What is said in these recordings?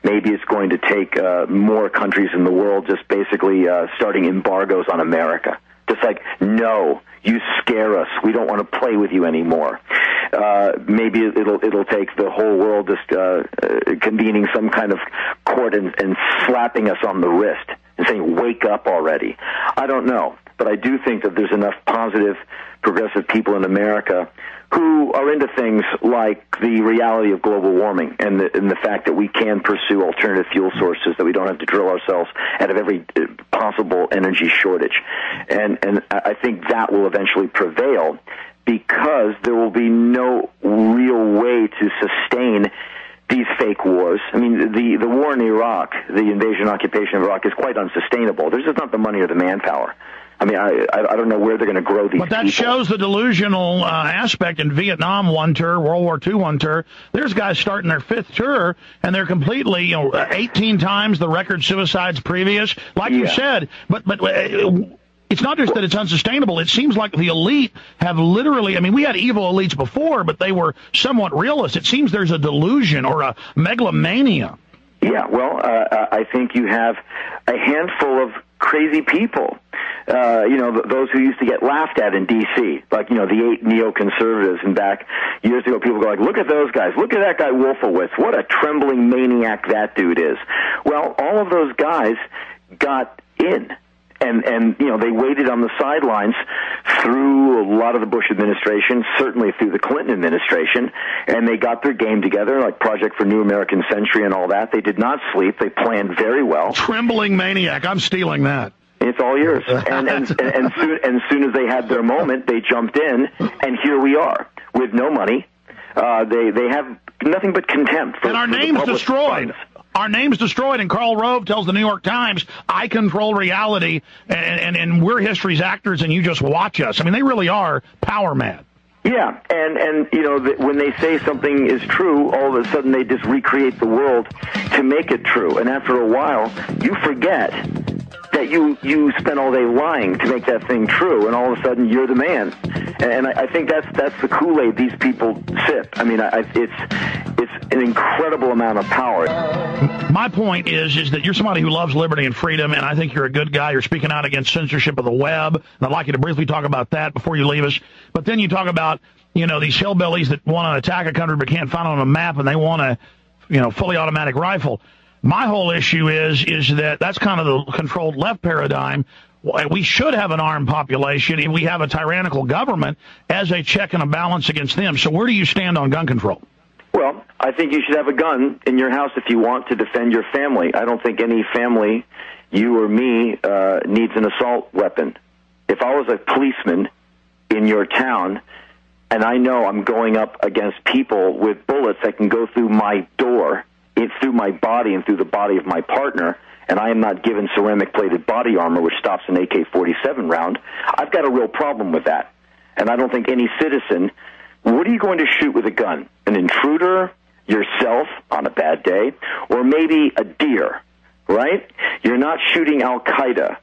maybe it's going to take more countries in the world just basically starting embargoes on America. Just like, no, you scare us. We don't want to play with you anymore. Maybe it'll take the whole world just convening some kind of court and slapping us on the wrist and saying, wake up already. I don't know. But I do think that there's enough positive, progressive people in America who are into things like the reality of global warming and the fact that we can pursue alternative fuel sources, that we don't have to drill ourselves out of every possible energy shortage. And I think that will eventually prevail because there will be no real way to sustain these fake wars. I mean, the war in Iraq, the invasion and occupation of Iraq, is quite unsustainable. There's just not the money or the manpower. I mean, I don't know where they're going to grow these. But that people. shows the delusional aspect. In Vietnam, one tour, World War II, one tour. There's guys starting their 5th tour, and they're completely, 18 times the record suicides previous. Like you said, but it's not just that it's unsustainable. It seems like the elite have literally, I mean, we had evil elites before, but they were somewhat realist. It seems there's a delusion or a megalomania. Yeah, well, I think you have a handful of crazy people. Those who used to get laughed at in D.C., like, the 8 neoconservatives, and back years ago, people go like, look at those guys, look at that guy Wolfowitz, what a trembling maniac that dude is. Well, all of those guys got in. And they waited on the sidelines through a lot of the Bush administration, certainly through the Clinton administration, and they got their game together, like Project for New American Century and all that. They did not sleep. They planned very well. Trembling maniac. I'm stealing that. It's all yours. And soon as they had their moment, they jumped in, and here we are with no money. They have nothing but contempt for. And our name's destroyed. Our name's destroyed, and Karl Rove tells the New York Times, I control reality, and we're history's actors, and you just watch us. I mean, they really are power mad. Yeah, and when they say something is true, all of a sudden they just recreate the world to make it true. And after a while, you forget that you spent all day lying to make that thing true, and all of a sudden you're the man. And I think that's the Kool-Aid these people sip. I mean, it's an incredible amount of power. My point is that you're somebody who loves liberty and freedom, and I think you're a good guy. You're speaking out against censorship of the web, and I'd like you to briefly talk about that before you leave us. But then you talk about, these hillbillies that want to attack a country but can't find it on a map, and they want a, fully automatic rifle. My whole issue is that that's kind of the controlled left paradigm. We should have an armed population, and we have a tyrannical government as a check and a balance against them. So where do you stand on gun control? Well, I think you should have a gun in your house if you want to defend your family. I don't think any family, you or me, needs an assault weapon. If I was a policeman in your town, and I know I'm going up against people with bullets that can go through my door, through my body and through the body of my partner, and I am not given ceramic-plated body armor, which stops an AK-47 round, I've got a real problem with that. And I don't think any citizen, what are you going to shoot with a gun? An intruder, yourself on a bad day, or maybe a deer, right? You're not shooting Al-Qaeda,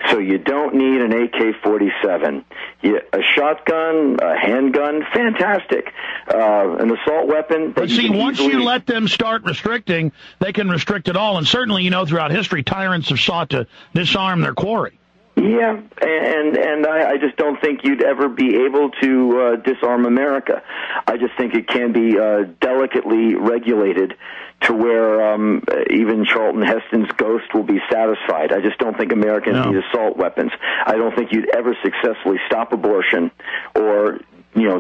so you don't need an AK-47. A shotgun, a handgun, fantastic. An assault weapon. But see, once you let them start restricting, they can restrict it all. And certainly, throughout history, tyrants have sought to disarm their quarry. Yeah, and I just don't think you'd ever be able to disarm America. I just think it can be delicately regulated to where even Charlton Heston's ghost will be satisfied. I just don't think Americans need assault weapons. I don't think you'd ever successfully stop abortion or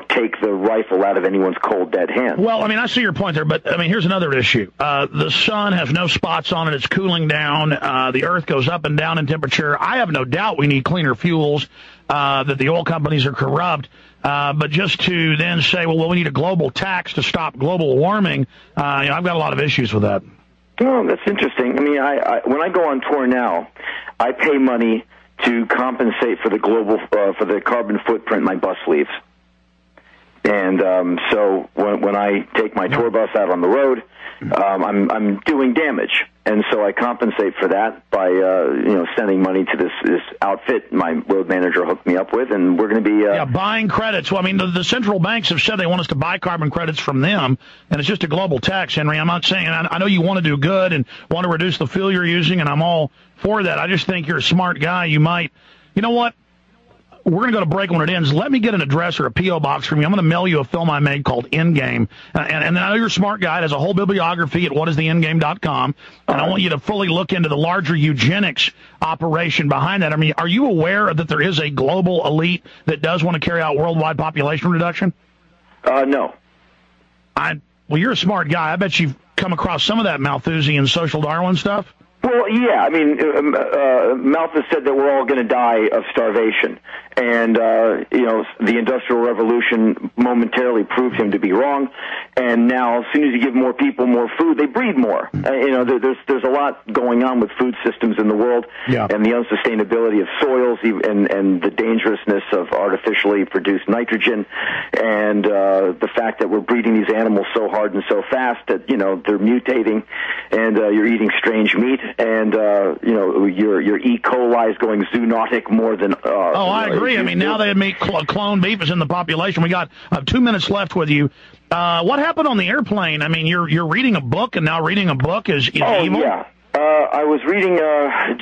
take the rifle out of anyone's cold, dead hand. Well, I see your point there, but, here's another issue. The sun has no spots on it. It's cooling down. The earth goes up and down in temperature. I have no doubt we need cleaner fuels, that the oil companies are corrupt. But just to then say, well, we need a global tax to stop global warming, I've got a lot of issues with that. Oh, that's interesting. When I go on tour now, I pay money to compensate for the for the carbon footprint my bus leaves. And so when I take my tour bus out on the road, I'm doing damage. And so I compensate for that by, sending money to this outfit my road manager hooked me up with, and we're going to be... buying credits. Well, I mean, the central banks have said they want us to buy carbon credits from them, and it's just a global tax, Henry. I'm not saying... I know you want to do good and want to reduce the fuel you're using, and I'm all for that. I just think you're a smart guy. You might... You know what? We're going to go to break when it ends. Let me get an address or a P.O. box from you. I'm going to mail you a film I made called Endgame. And I know you're a smart guy. It has a whole bibliography at whatistheendgame.com. And I want you to fully look into the larger eugenics operation behind that. I mean, are you aware that there is a global elite that does want to carry out worldwide population reduction? No. Well, you're a smart guy. I bet you've come across some of that Malthusian social Darwin stuff. Well, yeah. I mean, Malthus said that we're all going to die of starvation. And, the Industrial Revolution momentarily proved him to be wrong. And now, as soon as you give more people more food, they breed more. There's a lot going on with food systems in the world, and the unsustainability of soils and the dangerousness of artificially produced nitrogen, and the fact that we're breeding these animals so hard and so fast that, they're mutating, and you're eating strange meat, and, your E. coli is going zoonotic more than... I agree. I mean, now they admit clone beef is in the population. We got 2 minutes left with you. What happened on the airplane? I mean, you're reading a book, and now reading a book is evil? Yeah. I was reading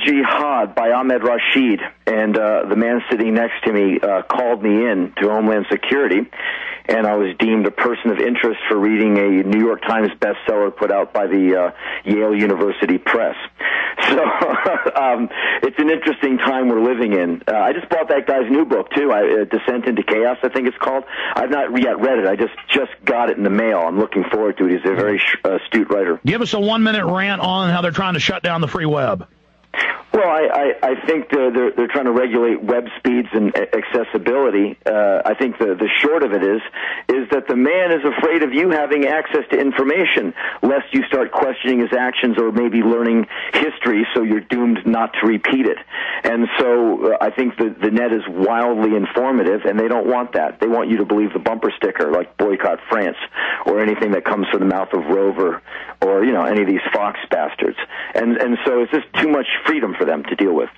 Jihad by Ahmed Rashid, and the man sitting next to me called me in to Homeland Security, and I was deemed a person of interest for reading a New York Times bestseller put out by the Yale University Press. So it's an interesting time we're living in. I just bought that guy's new book, too, Descent into Chaos, I think it's called. I've not yet read it. I just got it in the mail. I'm looking forward to it. He's a very astute writer. Give us a 1-minute rant on how they're trying to shut down the free web. Well, I think they're trying to regulate web speeds and accessibility. I think the short of it is that the man is afraid of you having access to information, lest you start questioning his actions or maybe learning history, so you're doomed not to repeat it. And so I think the net is wildly informative, and they don't want that. They want you to believe the bumper sticker, like boycott France, or anything that comes from the mouth of Rover, or any of these Fox bastards. And so it's just too much freedom for them to deal with.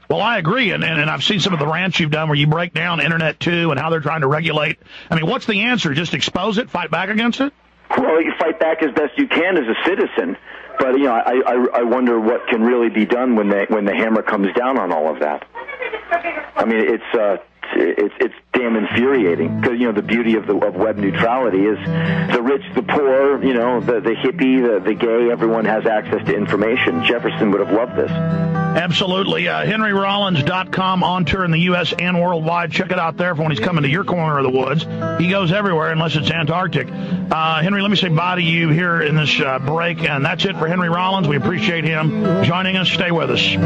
Well, I agree, and I've seen some of the rants you've done where you break down Internet 2 and how they're trying to regulate. I mean, what's the answer? Just expose it, fight back against it? Well, you fight back as best you can as a citizen, but I wonder what can really be done when the hammer comes down on all of that. I mean, it's damn infuriating, because the beauty of web neutrality is the rich, the poor, the hippie, the gay, everyone has access to information. Jefferson would have loved this. Absolutely. HenryRollins.com, on tour in the U.S. and worldwide. Check it out there for when he's coming to your corner of the woods. He goes everywhere unless it's Antarctic. Henry, let me say bye to you here in this break, and that's it for Henry Rollins. We appreciate him joining us. Stay with us.